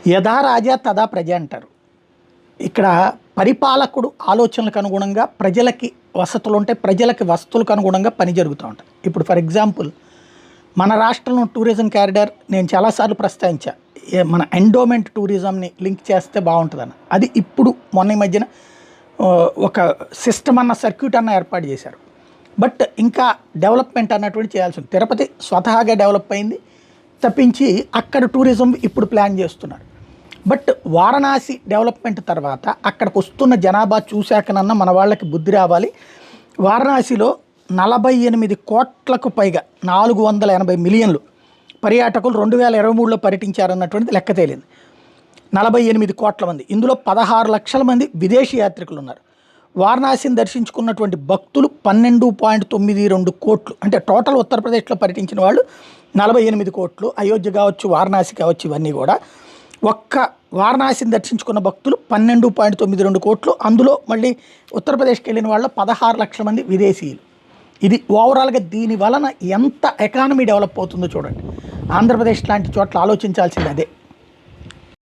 యథా రాజా తదా ప్రజ అంటారు. ఇక్కడ పరిపాలకుడు ఆలోచనలకు అనుగుణంగా ప్రజలకి వసతులు ఉంటాయి, ప్రజలకి వసతులకు అనుగుణంగా పని జరుగుతూ ఉంటాయి. ఇప్పుడు ఫర్ ఎగ్జాంపుల్ మన రాష్ట్రంలో టూరిజం క్యారిడార్ నేను చాలాసార్లు ప్రస్తావించా, మన ఎండోమెంట్ టూరిజంని లింక్ చేస్తే బాగుంటుందని. అది ఇప్పుడు మొన్న ఈ మధ్యన ఒక సిస్టమ్ అన్న సర్క్యూట్ అన్న ఏర్పాటు చేశారు. బట్ ఇంకా డెవలప్మెంట్ అన్నటువంటి చేయాల్సి ఉంది. తిరుపతి స్వతహాగా డెవలప్ అయింది తప్పించి అక్కడ టూరిజం ఇప్పుడు ప్లాన్ చేస్తున్నారు. బట్ వారణాసి డెవలప్మెంట్ తర్వాత అక్కడికి వస్తున్న జనాభా చూశాకనన్నా మన వాళ్ళకి బుద్ధి రావాలి. వారణాసిలో 48 కోట్లకు పైగా 480 మిలియన్లు పర్యాటకులు 2023లో పర్యటించారన్నటువంటిది లెక్క తేలింది. 48 కోట్ల మంది, ఇందులో 16 లక్షల మంది విదేశీ యాత్రికులు ఉన్నారు. వారణాసిని దర్శించుకున్నటువంటి భక్తులు 12.92 కోట్లు. అంటే టోటల్ ఉత్తరప్రదేశ్లో పర్యటించిన వాళ్ళు 48 కోట్లు. అయోధ్య కావచ్చు, వారణాసి కావచ్చు, ఇవన్నీ కూడా ఒక్క వారణాసిని దర్శించుకున్న భక్తులు 12.92 కోట్లు. అందులో మళ్ళీ ఉత్తరప్రదేశ్కి వెళ్ళిన వాళ్ళు 16 లక్షల మంది విదేశీయులు. ఇది ఓవరాల్గా దీని వలన ఎంత ఎకానమీ డెవలప్ అవుతుందో చూడండి. ఆంధ్రప్రదేశ్ లాంటి చోట్ల ఆలోచించాల్సింది అదే.